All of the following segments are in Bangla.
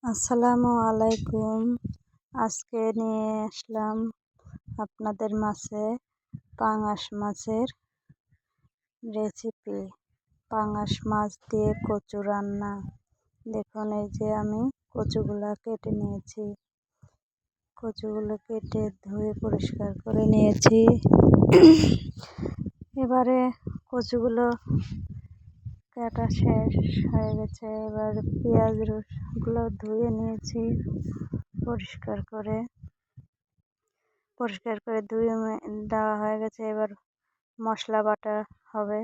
আসসালামু আলাইকুম। আজকে নিয়ে আসলাম আপনাদের মাঝে পাঙাশ মাছের রেসিপি। পাঙাশ মাছ দিয়ে কচু রান্না। দেখুন, এই যে আমি কচুগুলা কেটে নিয়েছি। কচুগুলো কেটে ধুয়ে পরিষ্কার করে নিয়েছি। এবারে কচুগুলো কাটা শেষ হয়ে গেছে। এবার পেঁয়াজ রসুনগুলো ধুয়ে নিয়েছি পরিষ্কার করে ধুয়ে দেওয়া হয়ে গেছে। এবার মশলা বাটা হবে।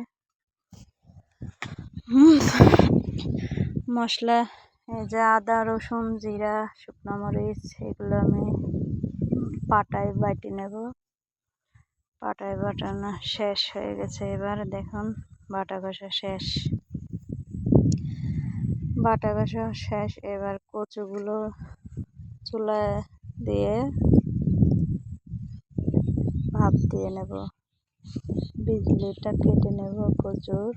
মশলা এই যে আদা, রসুন, জিরা, শুকনো মরিচ, এগুলো আমি পাটায় বাটি নেব। পাটায় বাটানো শেষ হয়ে গেছে। এবার দেখুন, বাটা কষা শেষ। এবার কচুগুলো চুলায় দিয়ে ভাপ দিয়ে নেব। বিজলিটা কেটে নেব। কচুর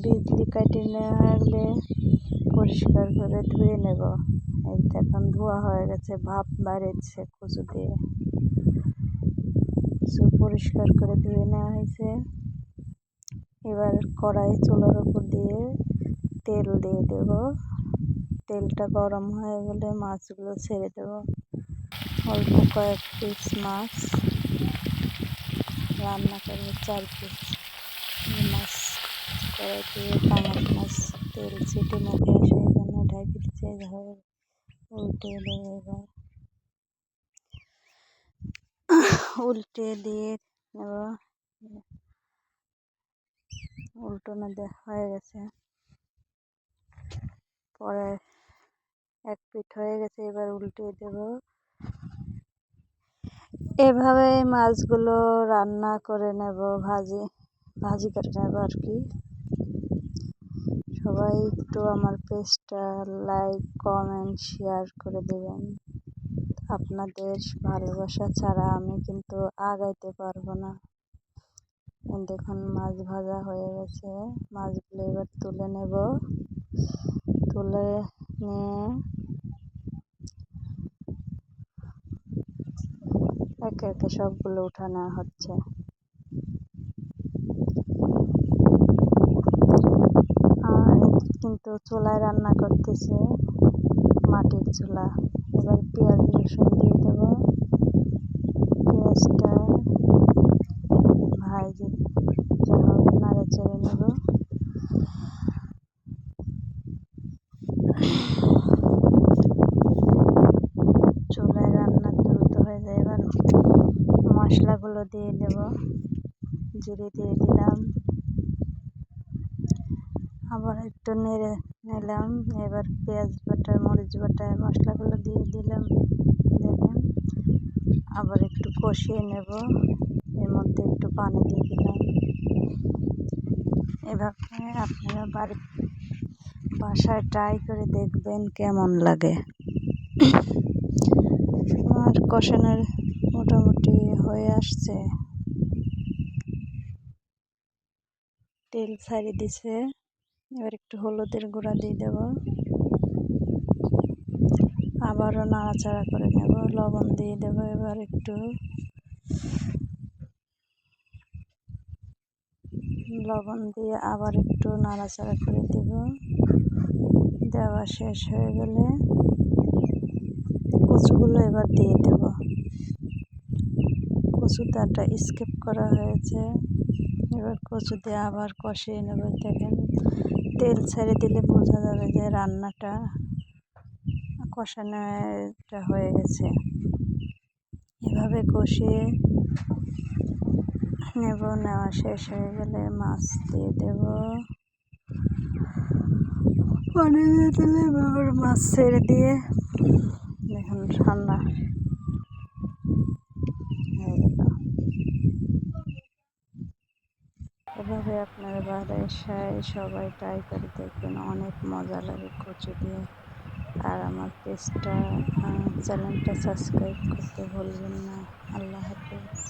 বিজলি কেটে নেওয়া হলে পরিষ্কার করে ধুয়ে নেব। এই দেখুন, ধোয়া হয়ে গেছে, ভাপ বেরিয়েছে কচু দিয়ে। কচু পরিষ্কার করে ধুয়ে নেওয়া হয়েছে। এবার কড়াই চুলার উপর দিয়ে তেল দিয়ে দেব। তেলটা গরম হয়ে গেলে মাছগুলো ছেড়ে দেব। অল্প কয়েক পিস মাছ রান্না করবো, 4 পিস মাছ কড়াই দিয়ে। পাঙাশ মাছ তেল ছিটে মুখে আসে, এখানে ঢাকি দিচ্ছে। উল্টে দেবো। এবার উল্টে দিয়ে নেব। উল্টানো হয়ে গেছে। পরে এক পিঠ হয়ে গেছে, এবার উল্টে দেব। এভাবে মাছগুলো রান্না করে নেব, ভাজি করে নেব আর কি। সবাই একটু আমার পেজটা লাইক, কমেন্ট, শেয়ার করে দেবেন। আপনাদের ভালোবাসা ছাড়া আমি কিন্তু আগাইতে পারবো না। দেখুন, মাছ ভাজা হয়ে গেছে। মাছগুলো এবার তুলে নেব। তুলে নিয়ে একে একে সবগুলো উঠানো হচ্ছে। আর কিন্তু চুলায় রান্না করতেছে, মাটির চুলা। এবার পেঁয়াজ রসুন দিয়ে দেব। পেঁয়াজটা ভাজি নাড়ে চেড়ে নেব। চুলায় রান্না দ্রুত হয়ে যায়। এবার মশলাগুলো দিয়ে দেব। জিরে দিয়ে দিলাম, আবার একটু নেড়ে নিলাম। এবার পেঁয়াজ বাটা, মরিচ বাটা, মশলাগুলো দিয়ে দিলাম। দেখুন, আবার একটু কষিয়ে নেব। এর মধ্যে একটু পানি দিয়ে দিলাম। এভাবে আপনারা বাসায় ট্রাই করে দেখবেন কেমন লাগে। আমার কষানোর মোটামুটি হয়ে আসছে, তেল ছাড়িয়ে দিছে। এবার একটু হলুদের গুঁড়া দিয়ে দেব। আবারও নাড়াচাড়া করে নেব। লবণ দিয়ে দেব। এবার একটু লবণ দিয়ে আবার একটু নাড়াচাড়া করে দেব। দেওয়া শেষ হয়ে গেলে কচুগুলো এবার দিয়ে দেব। কচুটাটা স্কিপ করা হয়েছে। এবার কচু দিয়ে আবার কষিয়ে নেব। দেখেন, তেল ছেড়ে দিলে বোঝা যাবে যে রান্নাটা কষানোটা হয়ে গেছে। এভাবে কষিয়ে নেব। নেওয়া শেষ হয়ে গেলে মাছ দিয়ে দেব। পানি দিয়ে দিলে এবার মাছ ছেড়ে দিয়ে দেখুন রান্না হয়ে গেল। এভাবে আপনারা বাসায় সবাই ট্রাই করে দেখবেন, অনেক মজা লাগে কচু দিয়ে। আর আমার চ্যানেলটা সাবস্ক্রাইব করতে ভুলবেন না। আল্লাহ হাফেজ।